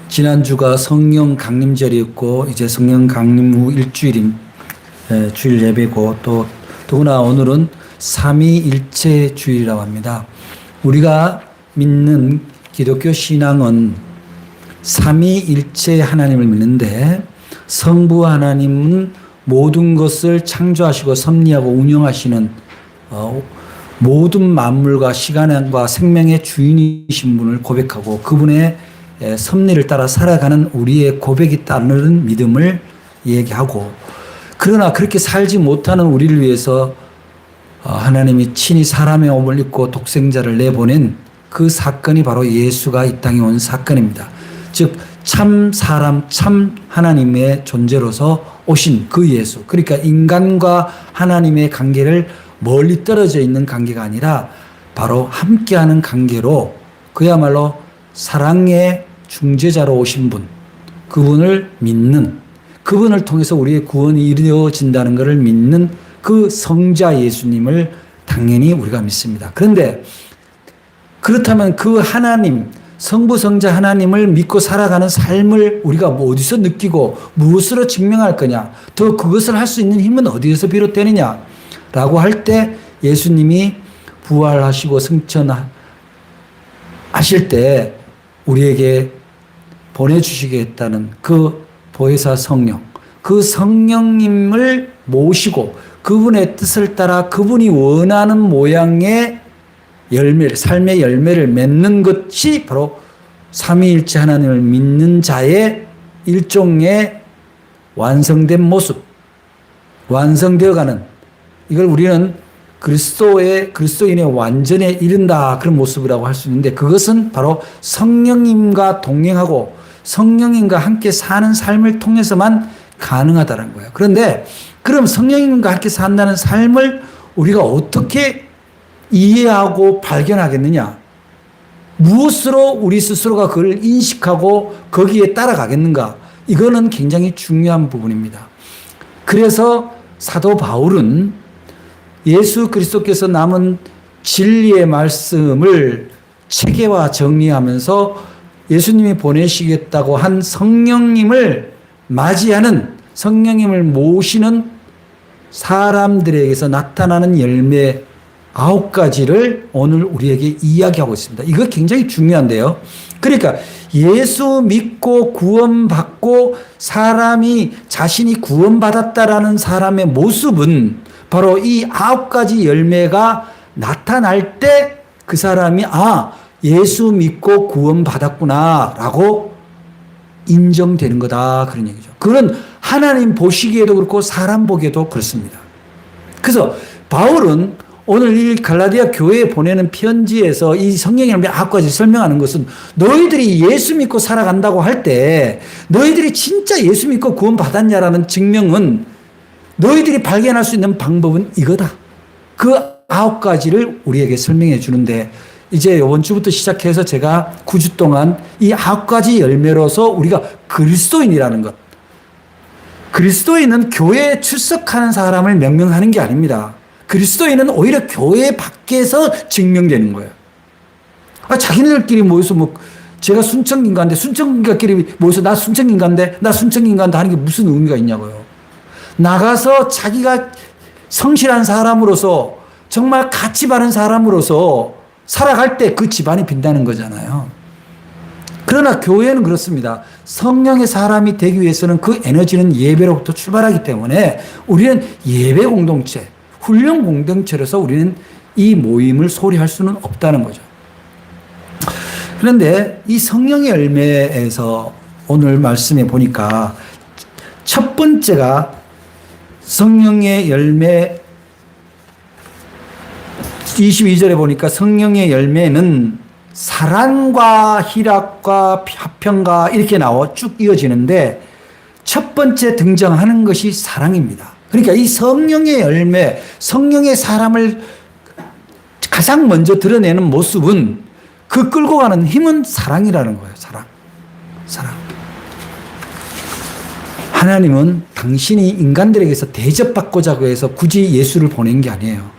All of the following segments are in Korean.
지난주가 성령 강림절이었고, 이제 성령 강림 후 일주일인, 주일 예배고, 또, 더구나 오늘은 삼위일체 주일이라고 합니다. 우리가 믿는 기독교 신앙은 삼위일체 하나님을 믿는데, 성부 하나님은 모든 것을 창조하시고 섭리하고 운영하시는, 모든 만물과 시간과 생명의 주인이신 분을 고백하고 그분의 섭리를 따라 살아가는 우리의 고백이 따르는 믿음을 얘기하고, 그러나 그렇게 살지 못하는 우리를 위해서 하나님이 친히 사람의 몸을 입고 독생자를 내보낸 그 사건이 바로 예수가 이 땅에 온 사건입니다. 즉 참 사람, 참 하나님의 존재로서 오신 그 예수, 그러니까 인간과 하나님의 관계를 멀리 떨어져 있는 관계가 아니라 바로 함께하는 관계로, 그야말로 사랑의 중재자로 오신 분, 그분을 믿는, 그분을 통해서 우리의 구원이 이루어진다는 것을 믿는 그 성자 예수님을 당연히 우리가 믿습니다. 그런데 그렇다면 그 하나님, 성부 성자 하나님을 믿고 살아가는 삶을 우리가 어디서 느끼고 무엇으로 증명할 거냐, 더 그것을 할 수 있는 힘은 어디에서 비롯되느냐 라고 할 때, 예수님이 부활하시고 승천하실 때 우리에게 보내주시겠다는 그 보혜사 성령, 그 성령님을 모시고 그분의 뜻을 따라 그분이 원하는 모양의 열매를, 삶의 열매를 맺는 것이 바로 삼위일체 하나님을 믿는 자의 일종의 완성된 모습, 완성되어 가는, 이걸 우리는 그리스도인의 완전에 이른다, 그런 모습이라고 할 수 있는데, 그것은 바로 성령님과 동행하고 성령님과 함께 사는 삶을 통해서만 가능하다는 거예요. 그런데 그럼 성령님과 함께 산다는 삶을 우리가 어떻게 이해하고 발견하겠느냐? 무엇으로 우리 스스로가 그걸 인식하고 거기에 따라가겠는가? 이거는 굉장히 중요한 부분입니다. 그래서 사도 바울은 예수 그리스도께서 남은 진리의 말씀을 체계화 정리하면서 예수님이 보내시겠다고 한 성령님을 맞이하는, 성령님을 모시는 사람들에게서 나타나는 열매 9가지를 오늘 우리에게 이야기하고 있습니다. 이거 굉장히 중요한데요. 그러니까 예수 믿고 구원받고 사람이 자신이 구원받았다라는 사람의 모습은 바로 이 9가지 열매가 나타날 때 그 사람이 예수 믿고 구원받았구나 라고 인정되는 거다, 그런 얘기죠. 그건 하나님 보시기에도 그렇고 사람 보기에도 그렇습니다. 그래서 바울은 오늘 이 갈라디아 교회에 보내는 편지에서 이 성령의 열매 9가지 설명하는 것은, 너희들이 예수 믿고 살아간다고 할 때 너희들이 진짜 예수 믿고 구원받았냐라는 증명은, 너희들이 발견할 수 있는 방법은 이거다. 그 9가지를 우리에게 설명해 주는데, 이제 이번 주부터 시작해서 제가 9주 동안 이 9가지 열매로서 우리가 그리스도인이라는 것, 그리스도인은 교회에 출석하는 사람을 명명하는 게 아닙니다. 그리스도인은 오히려 교회 밖에서 증명되는 거예요. 자기네들끼리 모여서 제가 순천인가인데, 순천인가끼리 모여서 나 순천인가인데, 나 순천인가인데 하는 게 무슨 의미가 있냐고요. 나가서 자기가 성실한 사람으로서, 정말 가치 바른 사람으로서 살아갈 때 그 집안이 빛나는 거잖아요. 그러나 교회는 그렇습니다. 성령의 사람이 되기 위해서는 그 에너지는 예배로부터 출발하기 때문에 우리는 예배 공동체, 훈련 공동체로서 우리는 이 모임을 소리할 수는 없다는 거죠. 그런데 이 성령의 열매에서 오늘 말씀에 보니까 첫 번째가 성령의 열매, 22절에 보니까 성령의 열매는 사랑과 희락과 화평과 이렇게 나와 쭉 이어지는데, 첫 번째 등장하는 것이 사랑입니다. 그러니까 이 성령의 열매, 성령의 사람을 가장 먼저 드러내는 모습은, 그 끌고 가는 힘은 사랑이라는 거예요. 사랑. 하나님은 당신이 인간들에게서 대접받고자 해서 굳이 예수를 보낸 게 아니에요.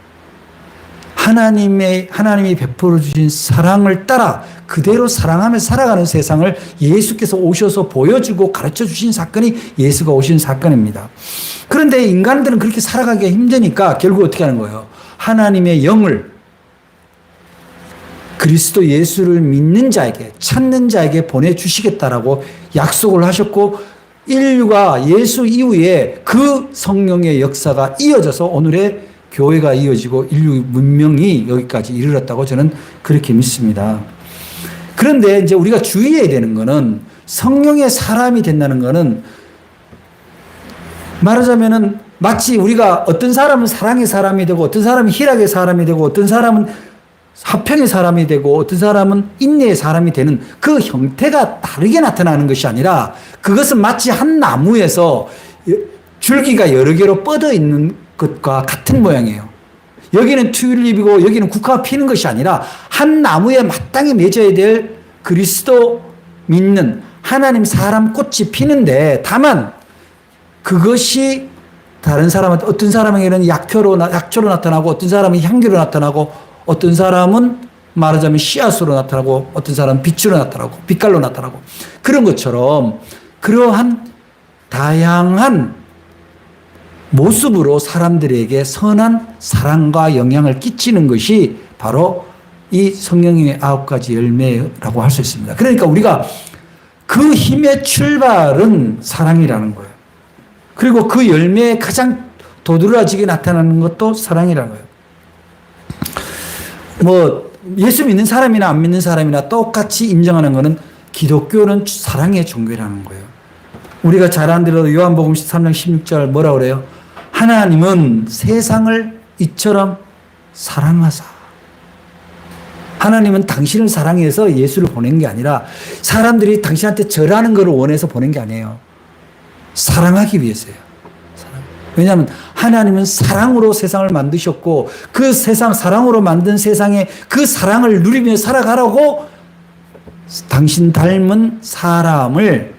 하나님이 베풀어 주신 사랑을 따라 그대로 사랑하며 살아가는 세상을 예수께서 오셔서 보여주고 가르쳐 주신 사건이 예수가 오신 사건입니다. 그런데 인간들은 그렇게 살아가기가 힘드니까 결국 어떻게 하는 거예요? 하나님의 영을 그리스도 예수를 믿는 자에게, 찾는 자에게 보내주시겠다라고 약속을 하셨고, 인류가 예수 이후에 그 성령의 역사가 이어져서 오늘의 교회가 이어지고 인류 문명이 여기까지 이르렀다고 저는 그렇게 믿습니다. 그런데 이제 우리가 주의해야 되는 거는 성령의 사람이 된다는 거는 말하자면은 마치 우리가 어떤 사람은 사랑의 사람이 되고 어떤 사람은 희락의 사람이 되고 어떤 사람은 화평의 사람이 되고 어떤 사람은 인내의 사람이 되는 그 형태가 다르게 나타나는 것이 아니라 그것은 마치 한 나무에서 줄기가 여러 개로 뻗어 있는 것과 같은 모양이에요. 여기는 튤립이고 여기는 국화가 피는 것이 아니라 한 나무에 마땅히 맺어야 될 그리스도 믿는 하나님 사람 꽃이 피는데 다만 그것이 다른 사람한테 어떤 사람에게는 약초로 나타나고 어떤 사람은 향기로 나타나고 어떤 사람은 말하자면 씨앗으로 나타나고 어떤 사람은 빛으로 나타나고 빛깔로 나타나고 그런 것처럼 그러한 다양한 모습으로 사람들에게 선한 사랑과 영향을 끼치는 것이 바로 이 성령의 9가지 열매라고 할 수 있습니다. 그러니까 우리가 그 힘의 출발은 사랑이라는 거예요. 그리고 그 열매에 가장 도드라지게 나타나는 것도 사랑이라는 거예요. 뭐 예수 믿는 사람이나 안 믿는 사람이나 똑같이 인정하는 것은 기독교는 사랑의 종교라는 거예요. 우리가 잘 안 들어도 요한복음 13장 16절 뭐라 그래요? 하나님은 세상을 이처럼 사랑하사. 하나님은 당신을 사랑해서 예수를 보낸 게 아니라 사람들이 당신한테 절하는 것을 원해서 보낸 게 아니에요. 사랑하기 위해서예요. 왜냐하면 하나님은 사랑으로 세상을 만드셨고 그 세상 사랑으로 만든 세상에 그 사랑을 누리며 살아가라고 당신 닮은 사람을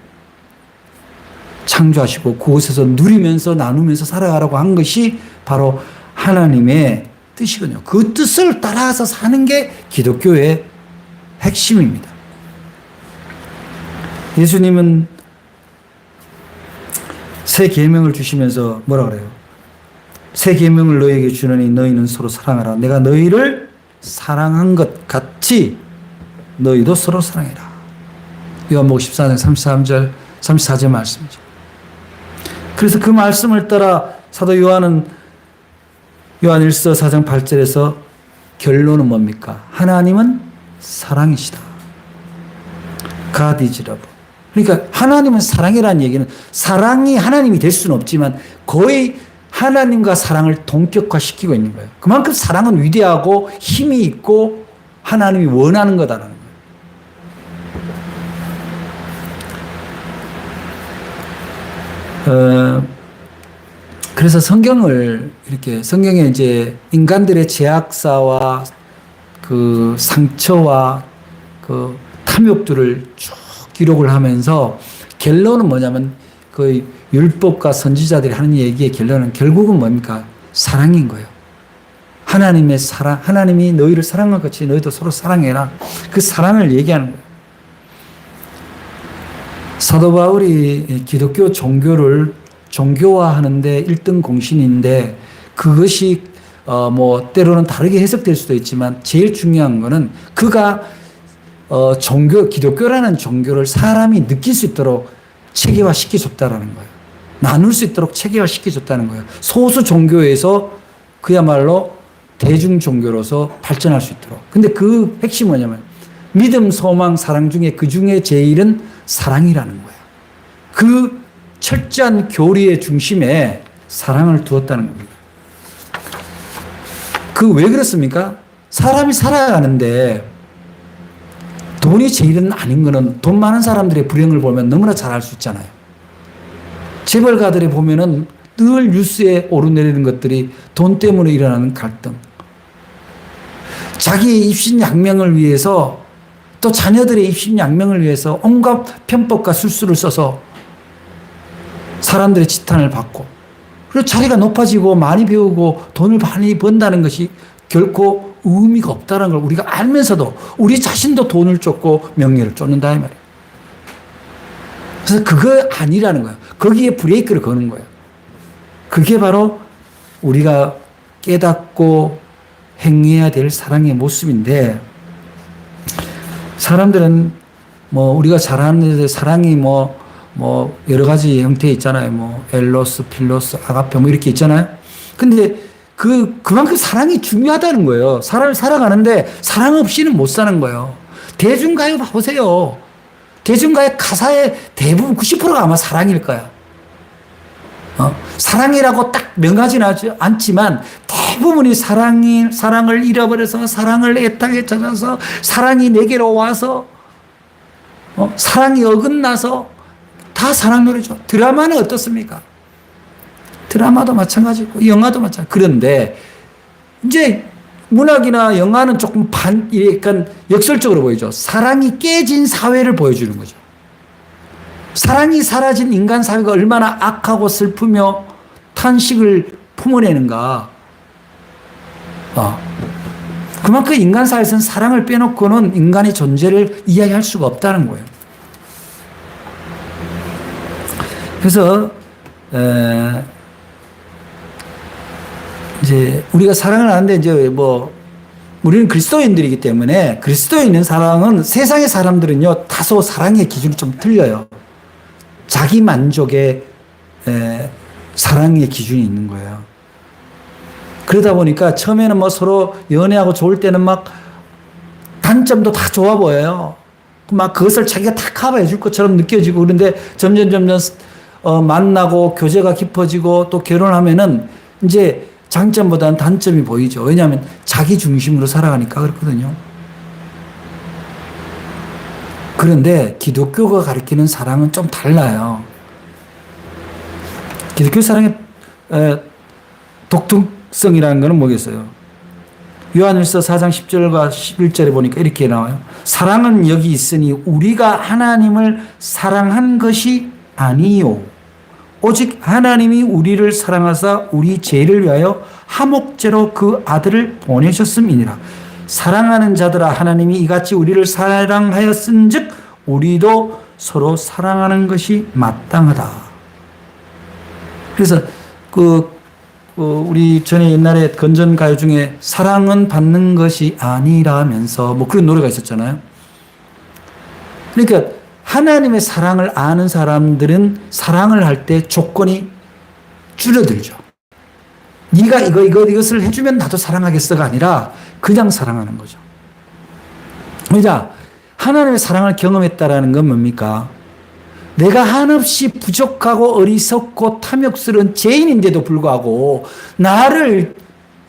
창조하시고 그곳에서 누리면서 나누면서 살아가라고 한 것이 바로 하나님의 뜻이거든요. 그 뜻을 따라서 사는 게 기독교의 핵심입니다. 예수님은 새 계명을 주시면서 뭐라 그래요? 새 계명을 너희에게 주노니 너희는 서로 사랑하라. 내가 너희를 사랑한 것 같이 너희도 서로 사랑해라. 요한복음 14장 33절 34절 말씀이죠. 그래서 그 말씀을 따라 사도 요한은 요한일서 4장 8절에서 결론은 뭡니까? 하나님은 사랑이시다. God is love. 그러니까 하나님은 사랑이라는 얘기는 사랑이 하나님이 될 수는 없지만 거의 하나님과 사랑을 동격화시키고 있는 거예요. 그만큼 사랑은 위대하고 힘이 있고 하나님이 원하는 거다라는 거예요. 그래서 성경에 이제 인간들의 죄악사와 그 상처와 그 탐욕들을 쭉 기록을 하면서 결론은 뭐냐면 그 율법과 선지자들이 하는 얘기의 결론은 결국은 뭡니까? 사랑인 거예요. 하나님의 사랑, 하나님이 너희를 사랑한 것 같이 너희도 서로 사랑해라. 그 사랑을 얘기하는 거예요. 사도 바울이 기독교 종교를 종교화하는데 1등 공신인데 그것이 뭐 때로는 다르게 해석될 수도 있지만 제일 중요한 거는 그가 기독교라는 종교를 사람이 느낄 수 있도록 체계화시켜줬다라는 거예요. 나눌 수 있도록 체계화시켜줬다는 거예요. 소수 종교에서 그야말로 대중 종교로서 발전할 수 있도록. 근데 그 핵심이 뭐냐면 믿음, 소망, 사랑 중에 그 중에 제일은 사랑이라는 거예요. 그 철저한 교리의 중심에 사랑을 두었다는 겁니다. 그 왜 그렇습니까? 사람이 살아가는데 돈이 제일은 아닌 거는 돈 많은 사람들의 불행을 보면 너무나 잘 알 수 있잖아요. 재벌가들이 보면은 늘 뉴스에 오르내리는 것들이 돈 때문에 일어나는 갈등. 자기의 입신양명을 위해서 또 자녀들의 입신양명을 위해서 온갖 편법과 술수를 써서 사람들의 지탄을 받고 그리고 자리가 높아지고 많이 배우고 돈을 많이 번다는 것이 결코 의미가 없다는 걸 우리가 알면서도 우리 자신도 돈을 쫓고 명예를 쫓는다 이 말이에요. 그래서 그거 아니라는 거예요. 거기에 브레이크를 거는 거예요. 그게 바로 우리가 깨닫고 행해야 될 사랑의 모습인데, 사람들은 뭐 우리가 잘 아는 사랑이 뭐 여러 가지 형태 있잖아요. 뭐 엘로스, 필로스, 아가페 뭐 이렇게 있잖아요. 근데 그만큼 사랑이 중요하다는 거예요. 사람을 살아가는데 사랑 없이는 못 사는 거예요. 대중가요 보세요. 대중가의 가사의 대부분 90%가 아마 사랑일 거야. 사랑이라고 딱 명하지는 않지만 대부분이 사랑을 잃어버려서 사랑을 애타게 찾아서 사랑이 내게로 와서 사랑이 어긋나서 다 사랑 노래죠. 드라마는 어떻습니까? 드라마도 마찬가지고 영화도 마찬가지. 그런데 이제 문학이나 영화는 조금 약간 역설적으로 보이죠. 사랑이 깨진 사회를 보여주는 거죠. 사랑이 사라진 인간 사회가 얼마나 악하고 슬프며 탄식을 품어내는가. 그만큼 인간 사회에서는 사랑을 빼놓고는 인간의 존재를 이야기할 수가 없다는 거예요. 그래서 이제 우리가 사랑을 하는데 이제 뭐 우리는 그리스도인들이기 때문에 그리스도에 있는 사랑은 세상의 사람들은요 다소 사랑의 기준이 좀 틀려요. 자기 만족의 사랑의 기준이 있는 거예요. 그러다 보니까 처음에는 뭐 서로 연애하고 좋을 때는 막 단점도 다 좋아 보여요. 막 그것을 자기가 다 커버해 줄 것처럼 느껴지고, 그런데 점점 만나고 교제가 깊어지고 또 결혼하면은 이제 장점보다는 단점이 보이죠. 왜냐하면 자기 중심으로 살아가니까 그렇거든요. 그런데 기독교가 가리키는 사랑은 좀 달라요. 기독교 사랑의 독특성이라는 것은 뭐겠어요? 요한일서 4장 10절과 11절에 보니까 이렇게 나와요. 사랑은 여기 있으니 우리가 하나님을 사랑한 것이 아니요 오직 하나님이 우리를 사랑하사 우리 죄를 위하여 화목제로 그 아들을 보내셨음이니라. 사랑하는 자들아, 하나님이 이같이 우리를 사랑하였은즉 우리도 서로 사랑하는 것이 마땅하다. 그래서 우리 전에 옛날에 건전 가요 중에 사랑은 받는 것이 아니라면서 뭐 그런 노래가 있었잖아요. 그러니까 하나님의 사랑을 아는 사람들은 사랑을 할 때 조건이 줄어들죠. 네가 이것을 해주면 나도 사랑하겠어가 아니라 그냥 사랑하는 거죠. 자, 하나님의 사랑을 경험했다라는 건 뭡니까? 내가 한없이 부족하고 어리석고 탐욕스러운 죄인인데도 불구하고 나를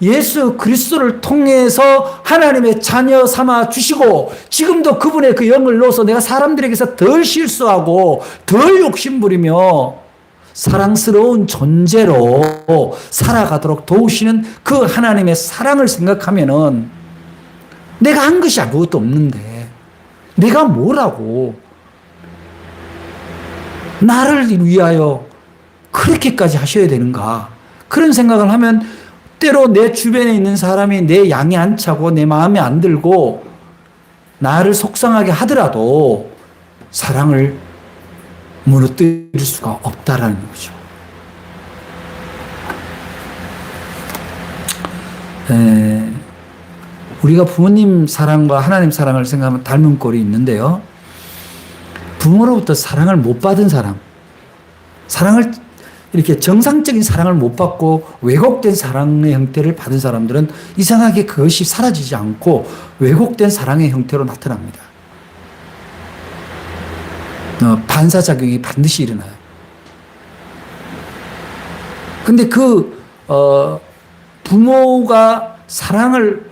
예수 그리스도를 통해서 하나님의 자녀 삼아 주시고 지금도 그분의 그 영을 넣어서 내가 사람들에게서 덜 실수하고 덜 욕심부리며 사랑스러운 존재로 살아가도록 도우시는 그 하나님의 사랑을 생각하면은 내가 한 것이 아무것도 없는데 내가 뭐라고 나를 위하여 그렇게까지 하셔야 되는가, 그런 생각을 하면 때로 내 주변에 있는 사람이 내 양이 안 차고 내 마음에 안 들고 나를 속상하게 하더라도 사랑을 무너뜨릴 수가 없다라는 거죠. 우리가 부모님 사랑과 하나님 사랑을 생각하면 닮은 꼴이 있는데요. 부모로부터 사랑을 못 받은 사랑을 이렇게 정상적인 사랑을 못 받고 왜곡된 사랑의 형태를 받은 사람들은 이상하게 그것이 사라지지 않고 왜곡된 사랑의 형태로 나타납니다. 반사작용이 반드시 일어나요. 근데 부모가 사랑을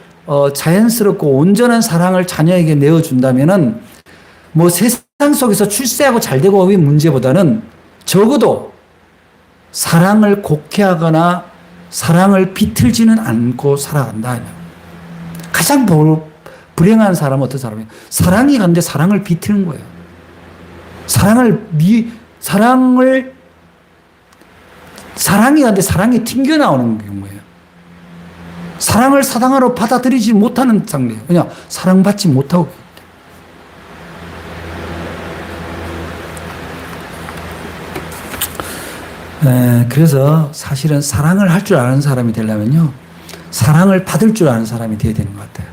자연스럽고 온전한 사랑을 자녀에게 내어준다면은 뭐 세상 속에서 출세하고 잘되고 의 문제보다는 적어도 사랑을 곡해하거나 사랑을 비틀지는 않고 살아간다. 가장 불행한 사람은 어떤 사람이에요? 사랑이 가는데 사랑을 비트는 거예요. 사랑이 가는데 사랑이 튕겨나오는 경우예요. 사랑을 사랑으로 받아들이지 못하는 상태예요. 그냥 사랑받지 못하고. 그래서 사실은 사랑을 할 줄 아는 사람이 되려면요, 사랑을 받을 줄 아는 사람이 되어야 되는 것 같아요.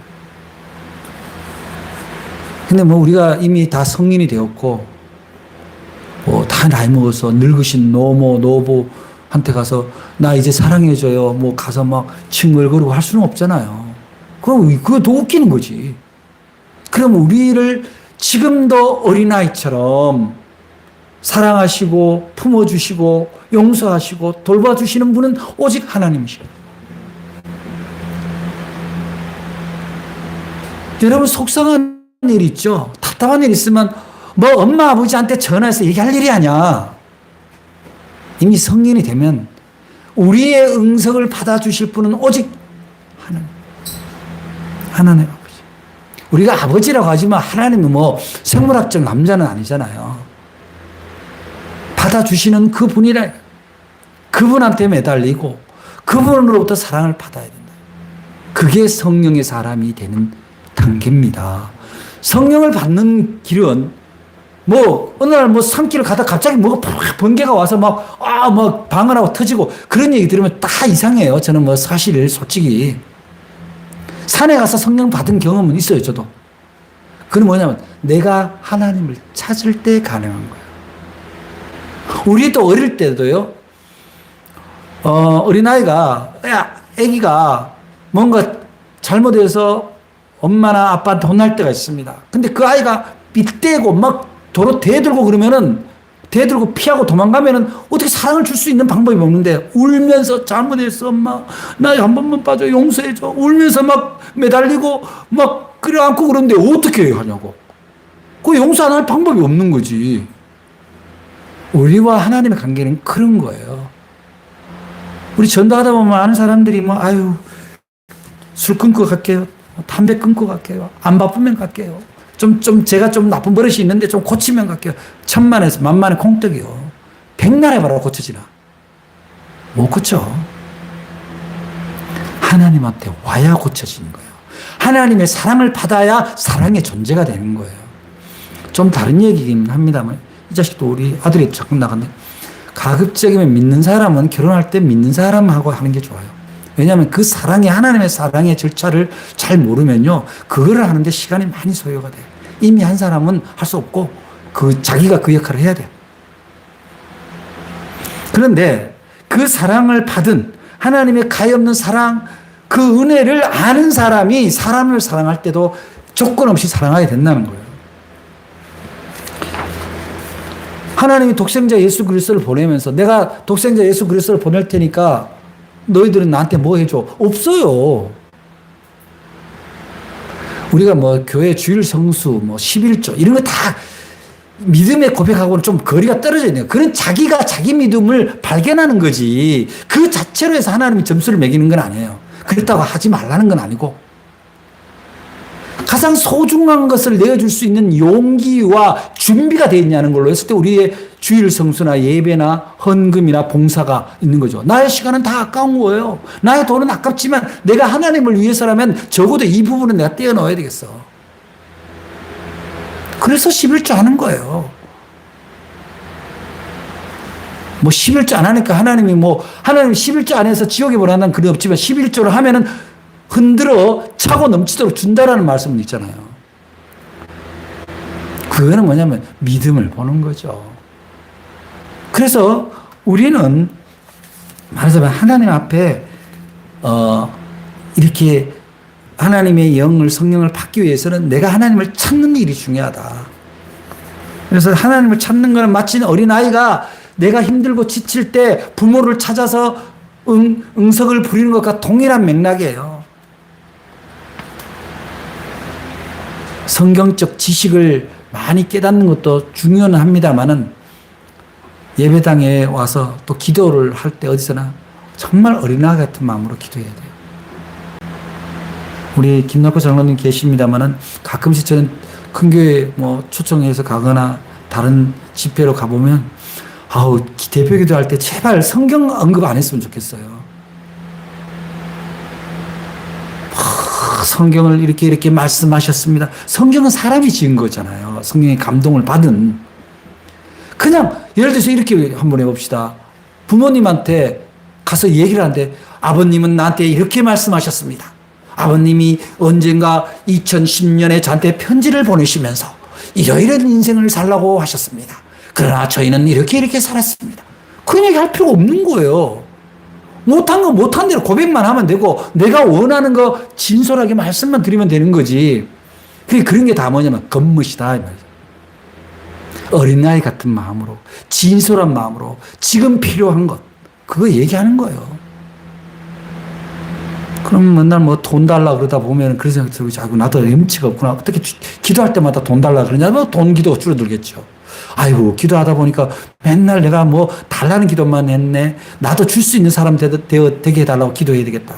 근데 뭐 우리가 이미 다 성인이 되었고, 뭐 다 나이 먹어서 늙으신 노부한테 가서 나 이제 사랑해줘요. 뭐 가서 막 칭얼거리고 할 수는 없잖아요. 그럼 그거 더 웃기는 거지. 그럼 우리를 지금도 어린아이처럼 사랑하시고 품어주시고 용서하시고 돌봐주시는 분은 오직 하나님이시오. 여러분, 속상한 일 있죠? 답답한 일 있으면 뭐 엄마 아버지한테 전화해서 얘기할 일이 아니야. 이미 성인이 되면 우리의 응석을 받아주실 분은 오직 하나님 아버지. 우리가 아버지라고 하지만 하나님은 뭐 생물학적 남자는 아니잖아요. 받아주시는 그분이라, 그분한테 매달리고 그분으로부터 사랑을 받아야 된다. 그게 성령의 사람이 되는 단계입니다. 성령을 받는 길은 뭐 어느 날 뭐 산길을 가다 갑자기 뭐가 번개가 와서 막 방을 하고 터지고 그런 얘기 들으면 다 이상해요. 저는 뭐 사실 솔직히 산에 가서 성령 받은 경험은 있어요, 저도. 그건 뭐냐면 내가 하나님을 찾을 때 가능한 거예요. 우리도 어릴 때도요, 어린아이가, 애기가 뭔가 잘못해서 엄마나 아빠한테 혼날 때가 있습니다. 근데 그 아이가 빗대고 막 도로 대들고 그러면은, 대들고 피하고 도망가면은 어떻게 사랑을 줄 수 있는 방법이 없는데, 울면서 잘못했어, 엄마. 나 한 번만 빠져, 용서해줘. 울면서 막 매달리고 막 끌어안고 그러는데 어떻게 해야 하냐고. 그 용서 안 할 방법이 없는 거지. 우리와 하나님의 관계는 그런 거예요. 우리 전도하다 보면 아는 사람들이 뭐, 아유, 술 끊고 갈게요. 담배 끊고 갈게요. 안 바쁘면 갈게요. 제가 좀 나쁜 버릇이 있는데 좀 고치면 갈게요. 천만에서 만만의 콩떡이요. 백날에 바로 고쳐지나? 못 고쳐. 하나님한테 와야 고쳐지는 거예요. 하나님의 사랑을 받아야 사랑의 존재가 되는 거예요. 좀 다른 얘기긴 합니다만, 이 자식도 우리 아들이 자꾸 나갔는데, 가급적이면 믿는 사람은 결혼할 때 믿는 사람하고 하는 게 좋아요. 왜냐하면 그 사랑의, 하나님의 사랑의 절차를 잘 모르면요, 그거를 하는데 시간이 많이 소요가 돼요. 이미 한 사람은 할 수 없고, 자기가 그 역할을 해야 돼요. 그런데 그 사랑을 받은 하나님의 가엾는 사랑, 그 은혜를 아는 사람이 사람을 사랑할 때도 조건 없이 사랑하게 된다는 거예요. 하나님이 독생자 예수 그리스도를 보내면서 내가 독생자 예수 그리스도를 보낼 테니까 너희들은 나한테 뭐 해줘? 없어요. 우리가 뭐 교회 주일 성수, 뭐 11조 이런 거 다 믿음의 고백하고는 좀 거리가 떨어져 있네요. 그런 자기가 자기 믿음을 발견하는 거지. 그 자체로 해서 하나님이 점수를 매기는 건 아니에요. 그렇다고 하지 말라는 건 아니고. 가장 소중한 것을 내어줄 수 있는 용기와 준비가 되어 있냐는 걸로 했을 때 우리의 주일 성수나 예배나 헌금이나 봉사가 있는 거죠. 나의 시간은 다 아까운 거예요. 나의 돈은 아깝지만 내가 하나님을 위해서라면 적어도 이 부분은 내가 떼어넣어야 되겠어. 그래서 11조 하는 거예요. 뭐 11조 안 하니까 하나님 11조 안 해서 지옥에 보낸다는 그런 없지만 11조를 하면은 흔들어 차고 넘치도록 준다라는 말씀은 있잖아요. 그거는 뭐냐면 믿음을 보는 거죠. 그래서 우리는 말하자면 하나님 앞에 이렇게 하나님의 영을, 성령을 받기 위해서는 내가 하나님을 찾는 일이 중요하다. 그래서 하나님을 찾는 것은 마치 어린아이가 내가 힘들고 지칠 때 부모를 찾아서 응석을 부리는 것과 동일한 맥락이에요. 성경적 지식을 많이 깨닫는 것도 중요는 합니다만은 예배당에 와서 또 기도를 할 때 어디서나 정말 어린아이 같은 마음으로 기도해야 돼요. 우리 김낙호 장로님 계십니다만은 가끔씩 저는 큰 교회 초청해서 가거나 다른 집회로 가보면 대표 기도할 때 제발 성경 언급 안 했으면 좋겠어요. 성경을 이렇게 말씀하셨습니다. 성경은 사람이 지은 거잖아요. 성경의 감동을 받은. 그냥 예를 들어서 이렇게 한번 해봅시다. 부모님한테 가서 얘기를 하는데 아버님은 나한테 이렇게 말씀하셨습니다. 아버님이 언젠가 2010년에 저한테 편지를 보내시면서 이러이러한 인생을 살라고 하셨습니다. 그러나 저희는 이렇게 살았습니다. 그런 얘기 할 필요가 없는 거예요. 못한 거 못한 대로 고백만 하면 되고 내가 원하는 거 진솔하게 말씀만 드리면 되는 거지. 그런 게 다 뭐냐면 겉멋이다 이 말이죠. 어린아이 같은 마음으로 진솔한 마음으로 지금 필요한 것 그거 얘기하는 거예요. 그럼 맨날 뭐 돈 달라 그러다 보면 그런 생각 들고 자꾸 나도 염치가 없구나. 어떻게 기도할 때마다 돈 달라 그러냐? 뭐 돈 기도가 줄어들겠죠. 아이고 기도하다 보니까 맨날 내가 뭐 달라는 기도만 했네. 나도 줄 수 있는 사람 되게 해달라고 기도해야 되겠다.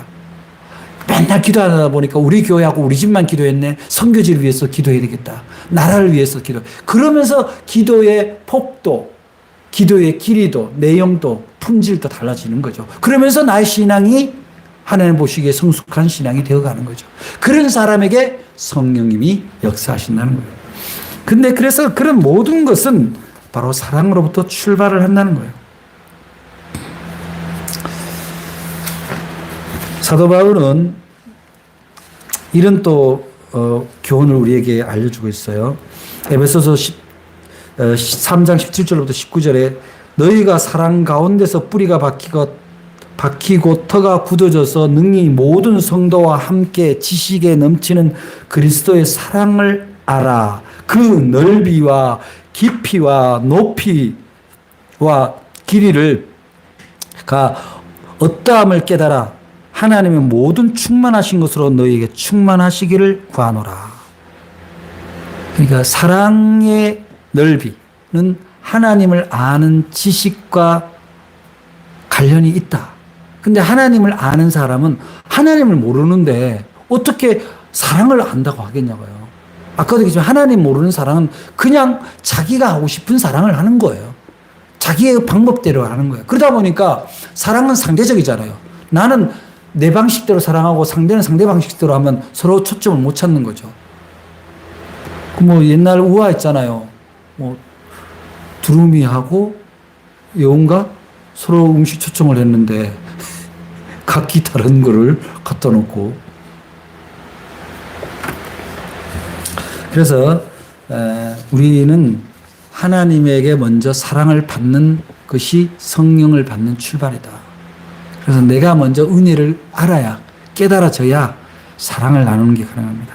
맨날 기도하다 보니까 우리 교회하고 우리 집만 기도했네. 선교지를 위해서 기도해야 되겠다. 나라를 위해서 그러면서 기도의 폭도, 기도의 길이도, 내용도, 품질도 달라지는 거죠. 그러면서 나의 신앙이 하나님 보시기에 성숙한 신앙이 되어가는 거죠. 그런 사람에게 성령님이 역사하신다는 거예요. 근데 그래서 그런 모든 것은 바로 사랑으로부터 출발을 한다는 거예요. 사도 바울은 이런 또 교훈을 우리에게 알려주고 있어요. 에베소서 3장 17절부터 19절에 너희가 사랑 가운데서 뿌리가 박히고 터가 굳어져서 능히 모든 성도와 함께 지식에 넘치는 그리스도의 사랑을 알아. 그 넓이와 깊이와 높이와 길이를 어떠함을 깨달아 하나님의 모든 충만하신 것으로 너희에게 충만하시기를 구하노라. 그러니까 사랑의 넓이는 하나님을 아는 지식과 관련이 있다. 근데 하나님을 아는 사람은 하나님을 모르는데 어떻게 사랑을 안다고 하겠냐고요. 아까도 얘기했지만 하나님 모르는 사랑은 그냥 자기가 하고 싶은 사랑을 하는 거예요. 자기의 방법대로 하는 거예요. 그러다 보니까 사랑은 상대적이잖아요. 나는 내 방식대로 사랑하고 상대는 상대 방식대로 하면 서로 초점을 못 찾는 거죠. 뭐 옛날 우화 있잖아요. 뭐 두루미하고 여운가 서로 음식 초청을 했는데 각기 다른 거를 갖다 놓고 그래서 우리는 하나님에게 먼저 사랑을 받는 것이 성령을 받는 출발이다. 그래서 내가 먼저 은혜를 알아야 깨달아져야 사랑을 나누는 게 가능합니다.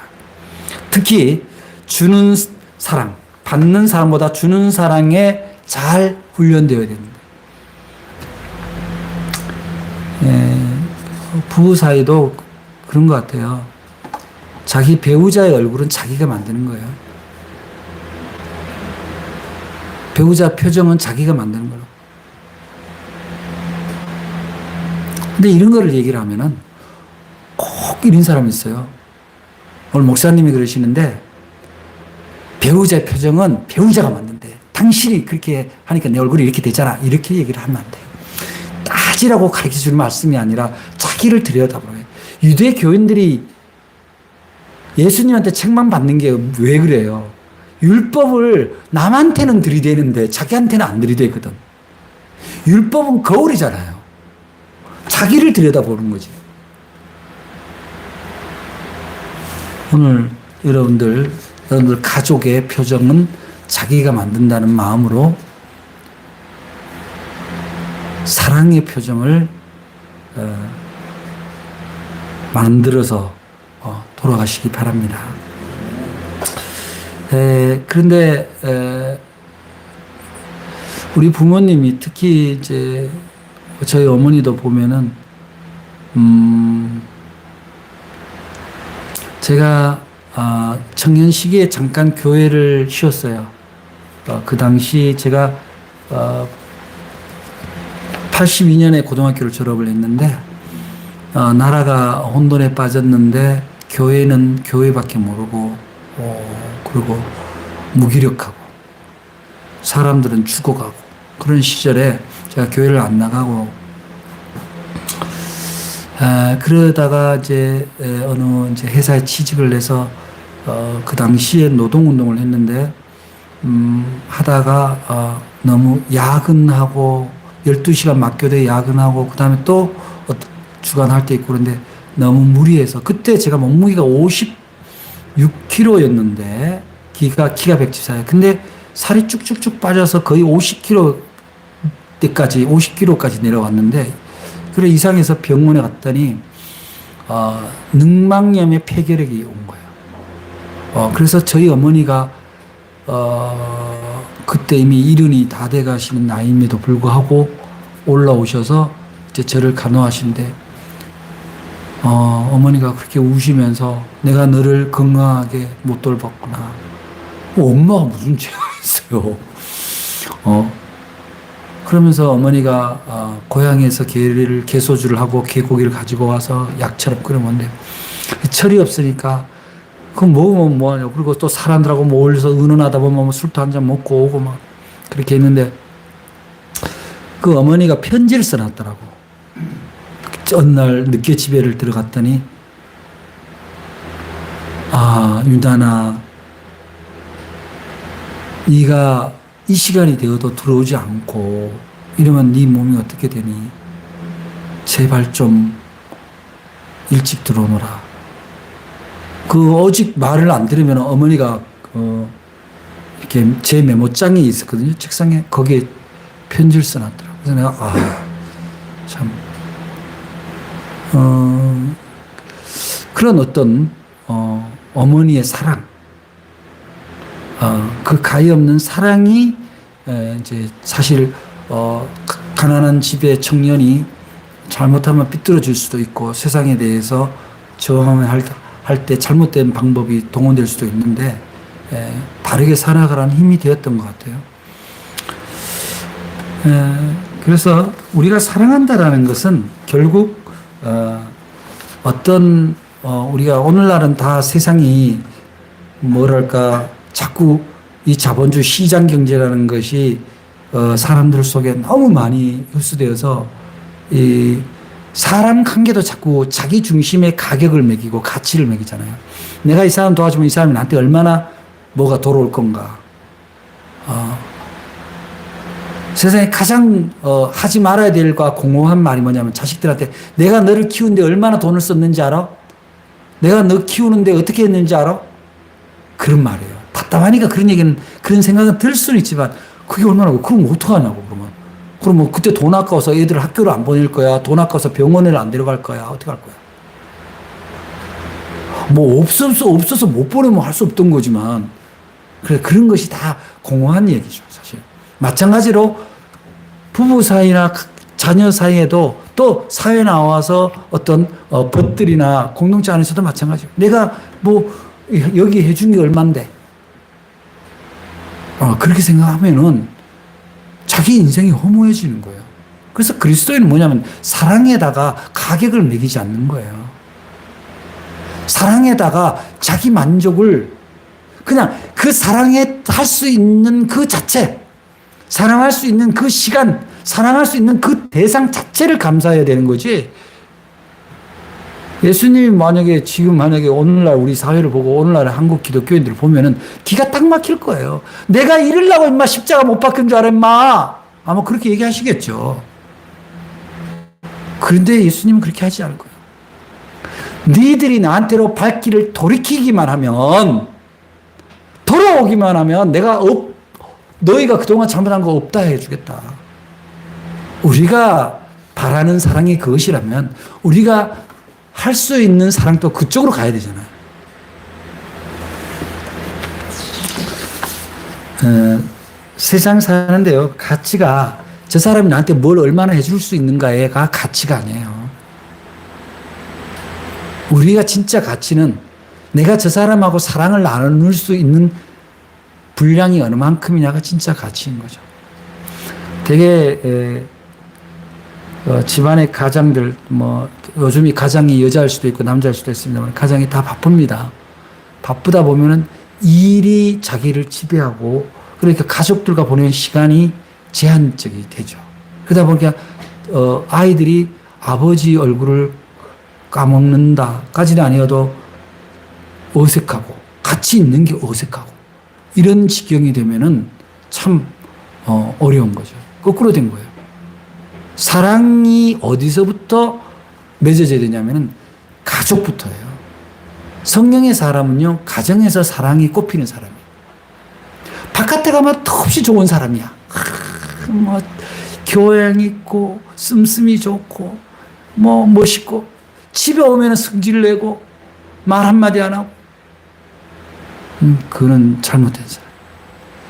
특히 주는 사랑, 받는 사람보다 주는 사랑에 잘 훈련되어야 됩니다. 부부 사이도 그런 것 같아요. 자기 배우자의 얼굴은 자기가 만드는 거예요. 배우자 표정은 자기가 만드는 거예요. 근데 이런 거를 얘기를 하면은 꼭 이런 사람이 있어요. 오늘 목사님이 그러시는데 배우자의 표정은 배우자가 만든대. 당신이 그렇게 하니까 내 얼굴이 이렇게 되잖아. 이렇게 얘기를 하면 안 돼요. 따지라고 가르쳐 주는 말씀이 아니라 자기를 들여다보는 거예요. 유대 교인들이 예수님한테 책망 받는 게 왜 그래요? 율법을 남한테는 들이대는데 자기한테는 안 들이대거든. 율법은 거울이잖아요. 자기를 들여다보는 거지. 오늘 여러분들 가족의 표정은 자기가 만든다는 마음으로 사랑의 표정을 만들어서 돌아가시기 바랍니다. 그런데 우리 부모님이 특히 이제 저희 어머니도 보면은 제가 청년 시기에 잠깐 교회를 쉬었어요. 그 당시 제가 82년에 고등학교를 졸업을 했는데 나라가 혼돈에 빠졌는데 교회는 교회밖에 모르고 그리고 무기력하고 사람들은 죽어가고 그런 시절에 제가 교회를 안 나가고 그러다가 이제 어느 이제 회사에 취직을 해서 그 당시에 노동운동을 했는데 하다가 너무 야근하고 12시간 막교대 야근하고 그다음에 또 주간할 때 있고 그런데 너무 무리해서 그때 제가 몸무게가 56kg였는데 키가 174예요. 근데 살이 쭉쭉쭉 빠져서 거의 50kg까지 내려왔는데 그래 이상해서 병원에 갔더니 늑막염의 폐결핵이 온 거예요. 그래서 저희 어머니가 그때 이미 이른이 다 돼 가시는 나이임에도 불구하고 올라오셔서 이제 저를 간호하시는데 어머니가 그렇게 우시면서 내가 너를 건강하게 못 돌봤구나. 엄마가 무슨 죄가 있어요. 그러면서 어머니가 고향에서 개소주를 하고 개고기를 가지고 와서 약처럼 끓여 먹는데 철이 없으니까 그거 먹으면 뭐하냐고. 그리고 또 사람들하고 모여서 의논하다 보면 뭐 술도 한잔 먹고 오고 막 그렇게 했는데 그 어머니가 편지를 써놨더라고. 어느 날 늦게 집에를 들어갔더니 유단아 네가 이 시간이 되어도 들어오지 않고 이러면 네 몸이 어떻게 되니? 제발 좀 일찍 들어오너라. 오직 말을 안 들으면 어머니가 이렇게 제 메모장이 있었거든요. 책상에 거기에 편지를 써놨더라고요. 그래서 내가 참 그런 어떤 어머니의 사랑, 그 가히 없는 사랑이 이제 사실 가난한 집의 청년이 잘못하면 삐뚤어질 수도 있고 세상에 대해서 저항을 할 때 잘못된 방법이 동원될 수도 있는데 바르게 살아가라는 힘이 되었던 것 같아요. 그래서 우리가 사랑한다라는 것은 결국 우리가 오늘날은 다 세상이 뭐랄까 자꾸 이 자본주의 시장 경제라는 것이 사람들 속에 너무 많이 흡수되어서 이 사람 관계도 자꾸 자기 중심의 가격을 매기고 가치를 매기잖아요. 내가 이 사람 도와주면 이 사람이 나한테 얼마나 뭐가 돌아올 건가. 세상에 가장 하지 말아야 될 과 공허한 말이 뭐냐면 자식들한테 내가 너를 키우는데 얼마나 돈을 썼는지 알아? 내가 너 키우는데 어떻게 했는지 알아? 그런 말이에요. 답답하니까 그런 생각은 들 수는 있지만 그게 얼마나 그럼 어떡하냐고 그러면. 그럼 뭐 그때 돈 아까워서 애들을 학교를 안 보낼 거야. 돈 아까워서 병원을 안 데려갈 거야. 어떻게 할 거야? 뭐 없어서 못 보내면 할 수 없던 거지만 그런 것이 다 공허한 얘기죠, 사실. 마찬가지로 부부 사이나 자녀 사이에도 또 사회에 나와서 어떤 법들이나 공동체 안에서도 마찬가지예요. 내가 뭐 여기 해준 게 얼만데 그렇게 생각하면은 자기 인생이 허무해지는 거예요. 그래서 그리스도인은 뭐냐면 사랑에다가 가격을 매기지 않는 거예요. 사랑에다가 자기 만족을 그냥 그 사랑에 할 수 있는 그 자체, 사랑할 수 있는 그 시간, 사랑할 수 있는 그 대상 자체를 감사해야 되는 거지. 예수님이 만약에 오늘날 우리 사회를 보고 오늘날 한국 기독교인들을 보면은 기가 딱 막힐 거예요. 내가 이러려고 임마 십자가 못 박힌 줄 알아 임마. 아마 그렇게 얘기하시겠죠. 그런데 예수님은 그렇게 하지 않을 거예요. 니들이 나한테로 발길을 돌이키기만 하면 돌아오기만 하면 내가 너희가 그동안 잘못한 거 없다 해주겠다. 우리가 바라는 사랑이 그것이라면 우리가 할 수 있는 사랑도 그쪽으로 가야 되잖아요. 세상 사는데요, 가치가 저 사람이 나한테 뭘 얼마나 해줄 수 있는가가 가치가 아니에요. 우리가 진짜 가치는 내가 저 사람하고 사랑을 나눌 수 있는 분량이 어느 만큼이냐가 진짜 가치인 거죠. 되게 집안의 가장들 요즘이 가장이 여자일 수도 있고 남자일 수도 있습니다만 가장이 다 바쁩니다. 바쁘다 보면은 일이 자기를 지배하고 그러니까 가족들과 보내는 시간이 제한적이 되죠. 그러다 보니까 아이들이 아버지 얼굴을 까먹는다까지는 아니어도 어색하고 같이 있는 게 어색하고 이런 지경이 되면은 참 어려운 거죠. 거꾸로 된 거예요. 사랑이 어디서부터 맺어져야 되냐면은 가족부터예요. 성령의 사람은요, 가정에서 사랑이 꽃피는 사람이에요. 바깥에 가면 더없이 좋은 사람이야. 뭐 교양 있고 씀씀이 좋고 뭐 멋있고 집에 오면 성질 내고 말 한마디 안 하고 그거는 잘못된 사람.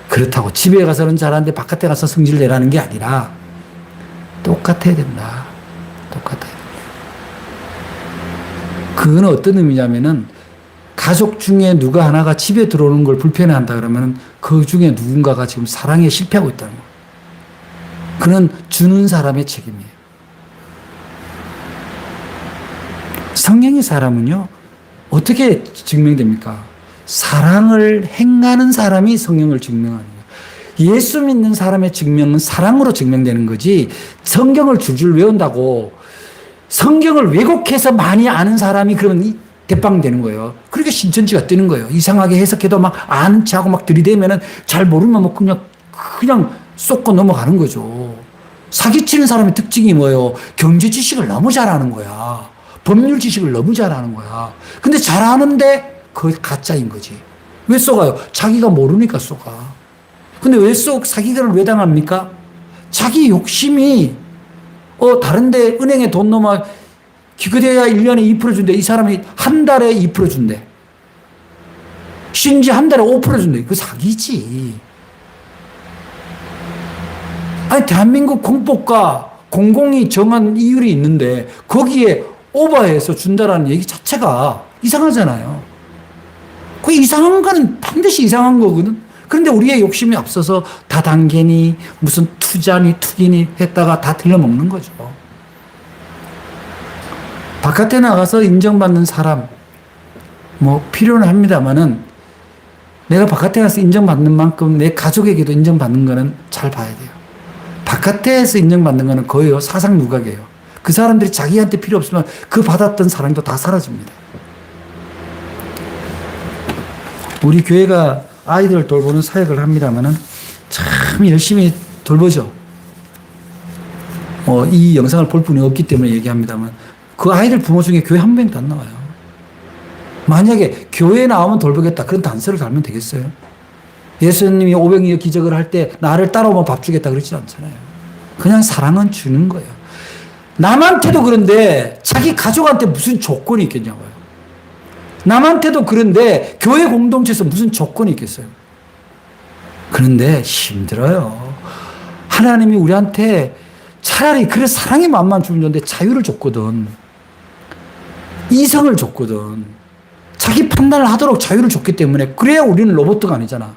그렇다고 집에 가서는 잘하는데 바깥에 가서 성질 내라는 게 아니라 똑같아야 된다. 똑같아야 된다. 그건 어떤 의미냐면은 가족 중에 누가 하나가 집에 들어오는 걸 불편해한다 그러면은 그 중에 누군가가 지금 사랑에 실패하고 있다는 거예요. 그는 주는 사람의 책임이에요. 성령의 사람은요, 어떻게 증명됩니까? 사랑을 행하는 사람이 성령을 증명하는 거예요. 예수 믿는 사람의 증명은 사랑으로 증명되는 거지, 성경을 줄줄 외운다고 성경을 왜곡해서 많이 아는 사람이 그러면 대빵되는 거예요. 그러니까 신천지가 뜨는 거예요. 이상하게 해석해도 막 아는 척하고 막 들이대면은 잘 모르면 뭐 그냥 쏟고 넘어가는 거죠. 사기치는 사람의 특징이 뭐예요? 경제 지식을 너무 잘하는 거야. 법률 지식을 너무 잘하는 거야. 근데 잘하는데 그게 가짜인 거지. 왜 쏘가요? 자기가 모르니까 쏘가. 근데 왜 사기를 왜 당합니까? 자기 욕심이 다른데 은행에 돈 넣으면 기껏해야 1년에 2% 준대. 이 사람이 한 달에 2% 준대. 심지어 한 달에 5% 준대. 그거 사기지. 아니, 대한민국 공법과 공공이 정한 이율이 있는데 거기에 오버해서 준다라는 얘기 자체가 이상하잖아요. 그 이상한 거는 반드시 이상한 거거든. 그런데 우리의 욕심이 앞서서 다단계니 무슨 투자니 투기니 했다가 다 들러먹는 거죠. 바깥에 나가서 인정받는 사람 뭐 필요는 합니다만은 내가 바깥에 가서 인정받는 만큼 내 가족에게도 인정받는 거는 잘 봐야 돼요. 바깥에서 인정받는 거는 거의 사상 누각이에요. 그 사람들이 자기한테 필요 없으면 그 받았던 사랑도 다 사라집니다. 우리 교회가 아이들을 돌보는 사역을 합니다만은 참 열심히 돌보죠. 이 영상을 볼 분이 없기 때문에 얘기합니다만 그 아이들 부모 중에 교회 한 명도 안 나와요. 만약에 교회에 나오면 돌보겠다 그런 단서를 달면 되겠어요? 예수님이 오병이어 기적을 할 때 나를 따라오면 밥 주겠다 그러지 않잖아요. 그냥 사랑은 주는 거예요. 남한테도 그런데 자기 가족한테 무슨 조건이 있겠냐고요. 남한테도 그런데 교회 공동체에서 무슨 조건이 있겠어요. 그런데 힘들어요. 하나님이 우리한테 차라리 그래 사랑의 마음만 주면 좋은데 자유를 줬거든. 이성을 줬거든. 자기 판단을 하도록 자유를 줬기 때문에 그래야 우리는 로봇가 아니잖아.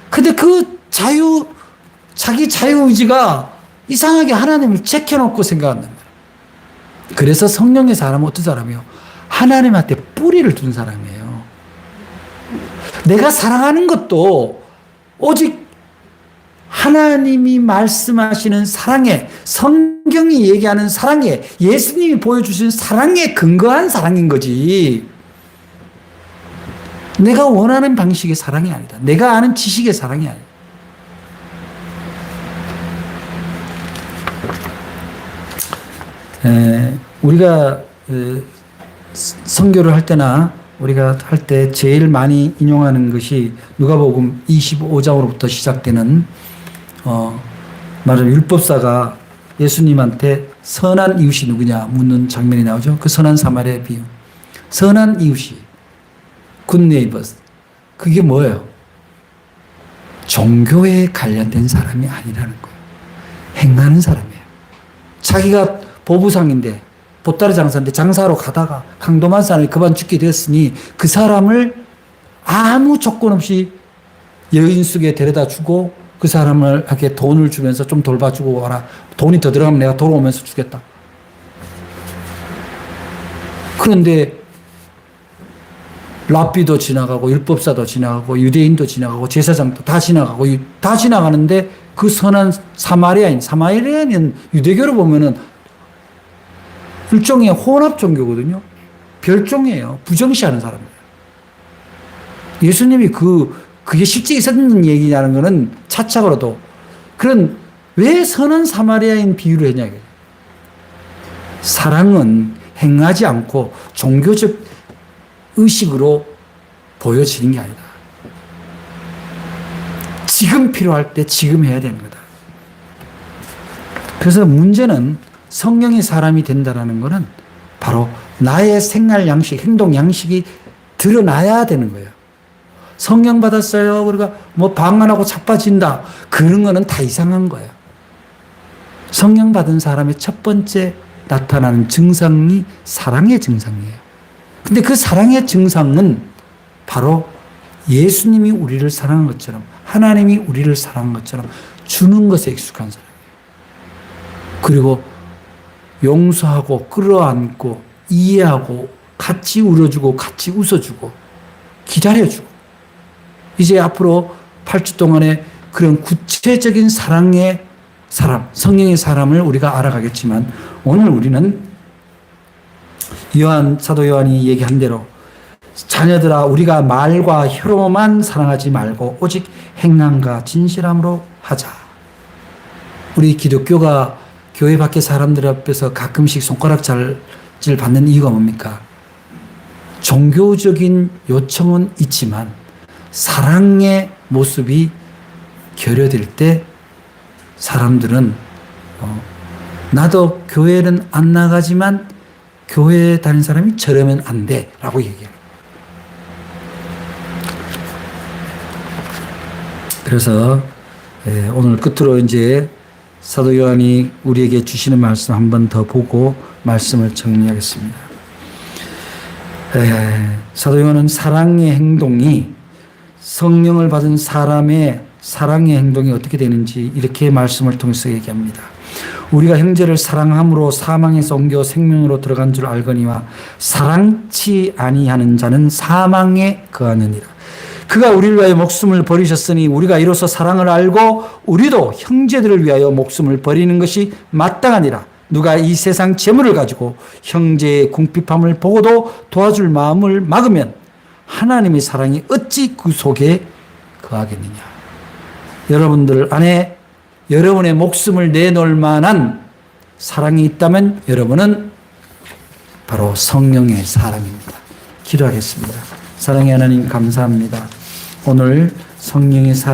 근데 그 자기 자유의지가 이상하게 하나님을 제껴놓고 생각한단 말이야. 그래서 성령의 사람은 어떤 사람이에요? 하나님한테 뿌리를 둔 사람이에요. 내가 사랑하는 것도 오직 하나님이 말씀하시는 사랑에, 성경이 얘기하는 사랑에, 예수님이 보여주신 사랑에 근거한 사랑인 거지. 내가 원하는 방식의 사랑이 아니다. 내가 아는 지식의 사랑이 아니다. 우리가 선교를 할 때나 우리가 할 때 제일 많이 인용하는 것이 누가복음 25장으로부터 시작되는 말하자면 율법사가 예수님한테 선한 이웃이 누구냐 묻는 장면이 나오죠. 그 선한 사마리아 비유. 선한 이웃이 good neighbors. 그게 뭐예요? 종교에 관련된 사람이 아니라는 거예요. 행하는 사람이에요. 자기가 보부상인데 보따리 장사인데 장사하러 가다가 강도만 사람이 그만 죽게 되었으니 그 사람을 아무 조건 없이 여인 속에 데려다 주고 그 사람을 이렇게 돈을 주면서 좀 돌봐주고 와라. 돈이 더 들어가면 내가 돌아오면서 주겠다. 그런데 랍비도 지나가고 율법사도 지나가고 유대인도 지나가고 제사장도 다 지나가고 다 지나가는데 그 선한 사마리아인은 유대교로 보면은 일종의 혼합 종교거든요. 별종이에요. 부정시하는 사람이에요. 예수님이 그게 실제 있었는 얘기냐는 것은 차착으로도 그런 왜 선한 사마리아인 비유를 했냐. 사랑은 행하지 않고 종교적 의식으로 보여지는 게 아니다. 지금 필요할 때 지금 해야 되는 거다. 그래서 문제는 성령의 사람이 된다는 것은 바로 나의 생활 양식, 행동 양식이 드러나야 되는 거예요. 성령 받았어요. 그러니까 뭐 방언하고 자빠진다. 그런 거는 다 이상한 거예요. 성령 받은 사람의 첫 번째 나타나는 증상이 사랑의 증상이에요. 근데 그 사랑의 증상은 바로 예수님이 우리를 사랑한 것처럼, 하나님이 우리를 사랑한 것처럼 주는 것에 익숙한 사람이에요. 그리고 용서하고 끌어안고 이해하고 같이 울어주고 같이 웃어주고 기다려주고 이제 앞으로 8주 동안에 그런 구체적인 사랑의 사람, 성령의 사람을 우리가 알아가겠지만 오늘 우리는 사도 요한이 얘기한 대로 자녀들아 우리가 말과 혀로만 사랑하지 말고 오직 행함과 진실함으로 하자. 우리 기독교가 교회 밖의 사람들 앞에서 가끔씩 손가락질을 받는 이유가 뭡니까? 종교적인 요청은 있지만 사랑의 모습이 결여될 때 사람들은 나도 교회는 안 나가지만 교회에 다니는 사람이 저러면 안 돼 라고 얘기해요. 그래서 오늘 끝으로 이제 사도 요한이 우리에게 주시는 말씀 한 번 더 보고 말씀을 정리하겠습니다. 사도 요한은 사랑의 행동이 성령을 받은 사람의 사랑의 행동이 어떻게 되는지 이렇게 말씀을 통해서 얘기합니다. 우리가 형제를 사랑함으로 사망에서 옮겨 생명으로 들어간 줄 알거니와 사랑치 아니하는 자는 사망에 거하느니라. 그가 우리를 위하여 목숨을 버리셨으니 우리가 이로써 사랑을 알고 우리도 형제들을 위하여 목숨을 버리는 것이 마땅하니라. 누가 이 세상 재물을 가지고 형제의 궁핍함을 보고도 도와줄 마음을 막으면 하나님의 사랑이 어찌 그 속에 거하겠느냐. 여러분들 안에 여러분의 목숨을 내놓을 만한 사랑이 있다면 여러분은 바로 성령의 사람입니다. 기도하겠습니다. 사랑의 하나님 감사합니다. 오늘 성령의 사랑